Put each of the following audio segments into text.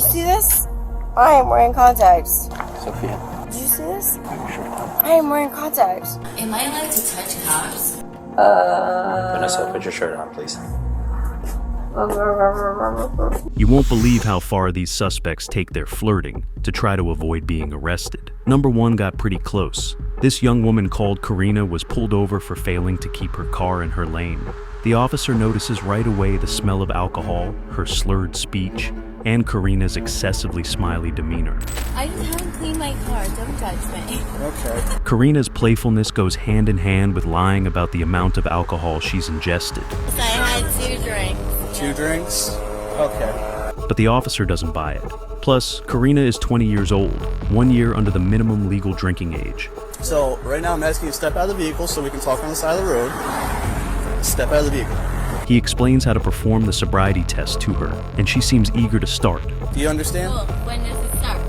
see this? I am wearing contacts. Sophia. Did you see this? Put your shirt on. I am wearing contacts. Am I allowed to touch cops? Vanessa, put your shirt on, please. You won't believe how far these suspects take their flirting to try to avoid being arrested. Number one got pretty close. This young woman called Karina was pulled over for failing to keep her car in her lane. The officer notices right away the smell of alcohol, her slurred speech, and Karina's excessively smiley demeanor. I just haven't cleaned my car. Don't judge me. Okay. Karina's playfulness goes hand in hand with lying about the amount of alcohol she's ingested. So I had 2 drinks. 2 drinks? Okay. But the officer doesn't buy it. Plus, Karina is 20 years old, 1 year under the minimum legal drinking age. So, right now I'm asking you to step out of the vehicle so we can talk on the side of the road. Step out of the vehicle. He explains how to perform the sobriety test to her, and she seems eager to start. Do you understand? Cool. When does it start?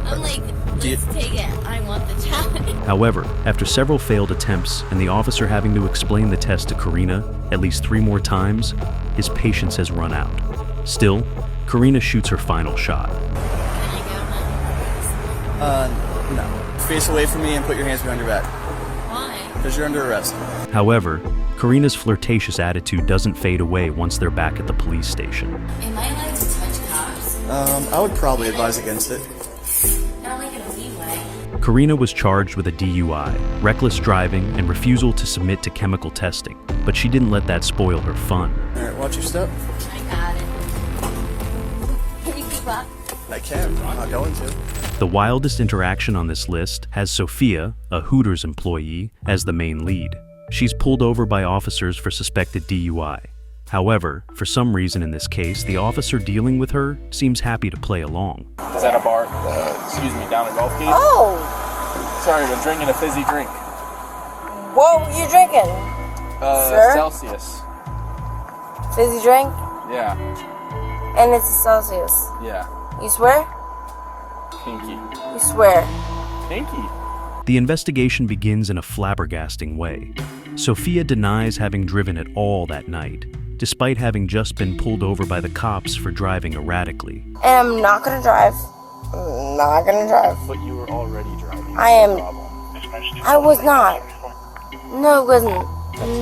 I'm like, let's take it. I want the challenge. However, after several failed attempts and the officer having to explain the test to Karina at least 3 more times, his patience has run out. Still, Karina shoots her final shot. Can I go now? No. Face away from me and put your hands behind your back. Why? Because you're under arrest. However, Karina's flirtatious attitude doesn't fade away once they're back at the police station. Am I allowed to touch cops? I would probably advise against it. Not like in a mean way. Karina was charged with a DUI, reckless driving, and refusal to submit to chemical testing, but she didn't let that spoil her fun. Alright, watch your step. I got it. Can you keep up? I can. I'm not going to. The wildest interaction on this list has Sophia, a Hooters employee, as the main lead. She's pulled over by officers for suspected DUI. However, for some reason in this case, the officer dealing with her seems happy to play along. Is that a bar? Down at Golf Gate? Oh! Sorry, I'm drinking a fizzy drink. What were you drinking? Sir? Celsius. Fizzy drink? Yeah, And it's a Celsius. yeah. You swear? Pinky. You swear. Pinky? The investigation begins in a flabbergasting way. Sophia denies having driven at all that night, despite having just been pulled over by the cops for driving erratically. And I'm not gonna drive. I'm not gonna drive. But you were already driving. I am. Problem. I was not. No, it wasn't.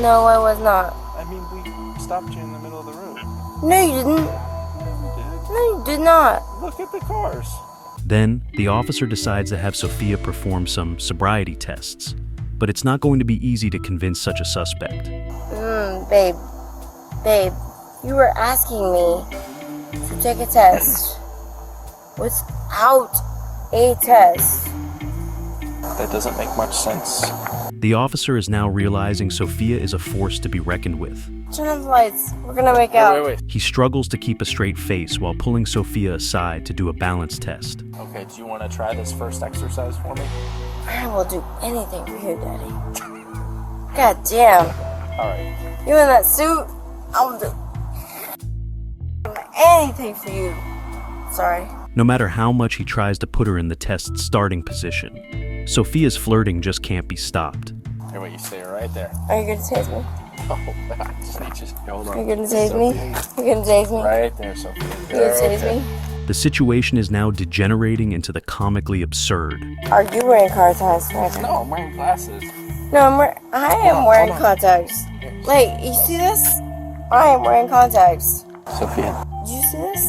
No, I was not. I mean, we stopped you in the middle of the road. No, you didn't. No, you did not. Look at the cars. Then, the officer decides to have Sophia perform some sobriety tests. But it's not going to be easy to convince such a suspect. Babe. Babe, you were asking me to take a test without a test. That doesn't make much sense. The officer is now realizing Sophia is a force to be reckoned with. Turn on the lights. We're gonna make out. Wait. He struggles to keep a straight face while pulling Sophia aside to do a balance test. Okay, do you want to try this first exercise for me? I will do anything for you, Daddy. God damn. Alright. You in that suit? I'll do anything for you. Sorry. No matter how much he tries to put her in the test's starting position, Sophia's flirting just can't be stopped. Here, wait, you stay right there. Are you gonna tase me? Oh, I just hold on. Are you gonna tase me? You gonna tase me? Right there, Sophia. You gonna tase me? The situation is now degenerating into the comically absurd. Are you wearing contacts right now? No, I'm wearing glasses. No, I am wearing contacts. Like, you see this? I am wearing contacts. Sophia. Did you see this?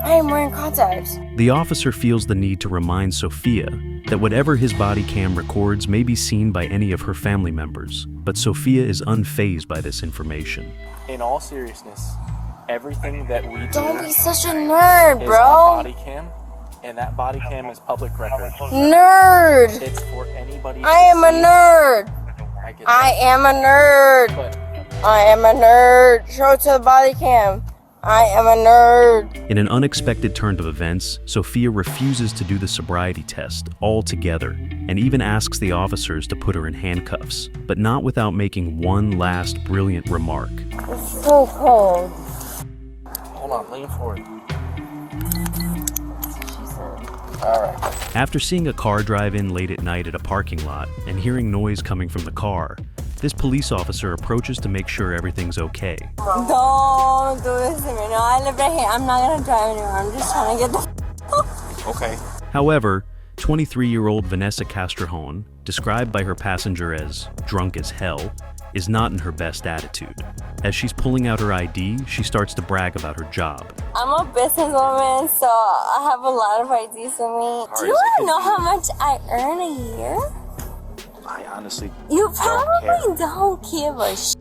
I am wearing contacts. The officer feels the need to remind Sophia that whatever his body cam records may be seen by any of her family members, but Sophia is unfazed by this information. In all seriousness, everything that we do Don't be such a nerd, is bro. on body cam, and that body cam is public record. Nerd. It's for anybody. I am a nerd. I am a nerd. But I am a nerd. Show it to the body cam. I am a nerd. In an unexpected turn of events, Sophia refuses to do the sobriety test altogether and even asks the officers to put her in handcuffs, but not without making one last brilliant remark. It's so cold. hold on, lean forward. Alright. After seeing a car drive in late at night at a parking lot and hearing noise coming from the car, This police officer approaches to make sure everything's okay. Don't do this to me. No, I live right here. I'm not gonna drive anywhere. I'm just trying to get the Okay. However, 23-year-old Vanessa Castrejón, described by her passenger as drunk as hell, is not in her best attitude. As she's pulling out her ID, she starts to brag about her job. I'm a businesswoman, so I have a lot of IDs with me. Do you want to know how much I earn a year? I honestly You don't probably don't give a sh.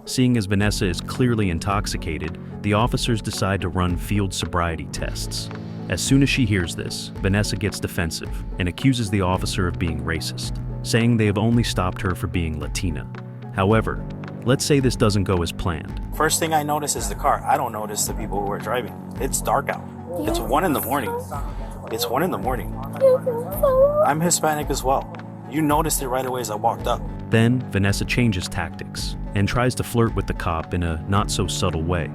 Seeing as Vanessa is clearly intoxicated, the officers decide to run field sobriety tests. As soon as she hears this, Vanessa gets defensive and accuses the officer of being racist, saying they have only stopped her for being Latina. However, let's say this doesn't go as planned. First thing I notice is the car. I don't notice the people who are driving. It's dark out. It's 1 in the morning. It's 1 in the morning. I'm Hispanic as well. You noticed it right away as I walked up. Then, Vanessa changes tactics and tries to flirt with the cop in a not-so-subtle way.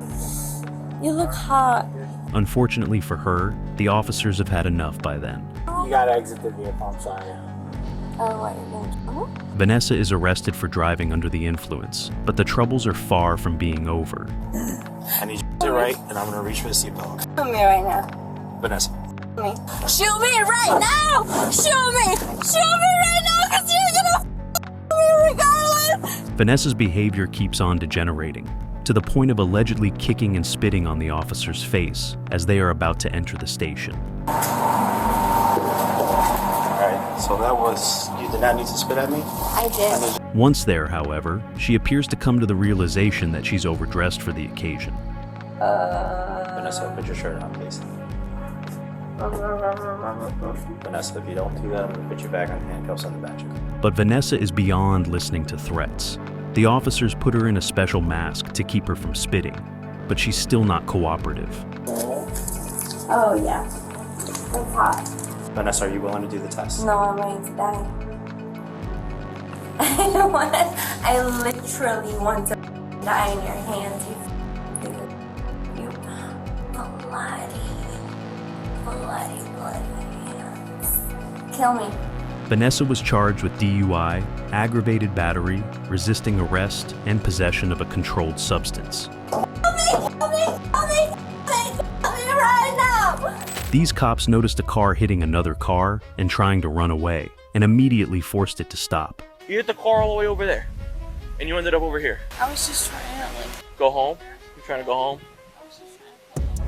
You look hot. Unfortunately for her, the officers have had enough by then. You gotta exit the vehicle, I'm sorry. Oh, what, you're in trouble? Vanessa is arrested for driving under the influence, but the troubles are far from being over. I need you to right, and I'm gonna reach for the seatbelt. Shoot me right now. Vanessa. Shoot me right now! Shoot me! Shoot me right now, because you're gonna me regardless! Vanessa's behavior keeps on degenerating, to the point of allegedly kicking and spitting on the officer's face as they are about to enter the station. Alright, so that was... You did not need to spit at me? I did. Once there, however, she appears to come to the realization that she's overdressed for the occasion. Vanessa, put your shirt on, please. Vanessa, if you don't do that, I'm gonna put you back on handcuffs on the bench. But Vanessa is beyond listening to threats. The officers put her in a special mask to keep her from spitting, but she's still not cooperative. Oh, yeah. It's hot. Vanessa, are you willing to do the test? No, I'm going to die. I don't want to. I literally want to die in your hands. You bloody hands. Kill me. Vanessa was charged with DUI, aggravated battery, resisting arrest, and possession of a controlled substance. Kill me right now. These cops noticed a car hitting another car and trying to run away, and immediately forced it to stop. You hit the car all the way over there, and you ended up over here. I was just trying to Go home? You're trying to go home?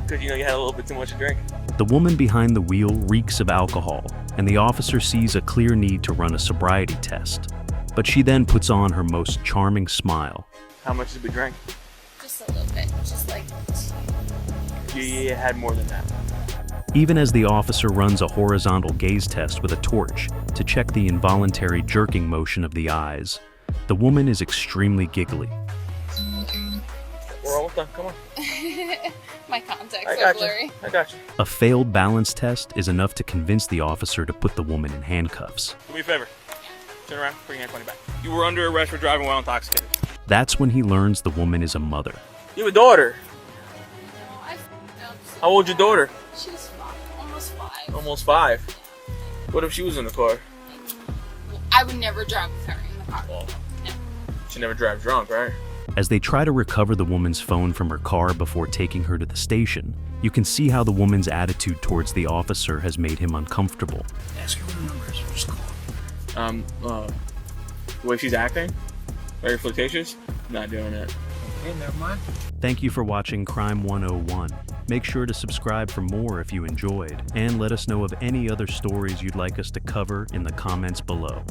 Because you know you had a little bit too much to drink. The woman behind the wheel reeks of alcohol, and the officer sees a clear need to run a sobriety test. But she then puts on her most charming smile. How much did we drink? just a little bit, just like. You had more than that. Even as the officer runs a horizontal gaze test with a torch to check the involuntary jerking motion of the eyes, the woman is extremely giggly. We're almost done. Come on. My contacts I are got blurry. you. I got you. A failed balance test is enough to convince the officer to put the woman in handcuffs. Do me a favor. Turn around. Bring your hand 20 back. You were under arrest for driving while intoxicated. That's when he learns the woman is a mother. You have a daughter. No, I f***ed up. So How old's your daughter? She's 5, almost 5. Almost 5. What if she was in the car? Well, I would never drive with her in the car. Well, No. she never drives drunk, right? As they try to recover the woman's phone from her car before taking her to the station, you can see how the woman's attitude towards the officer has made him uncomfortable. Ask her what her number is. Just call. The way she's acting, very flirtatious, not doing it. Okay, never mind. Thank you for watching Crime 101. Make sure to subscribe for more if you enjoyed, and let us know of any other stories you'd like us to cover in the comments below.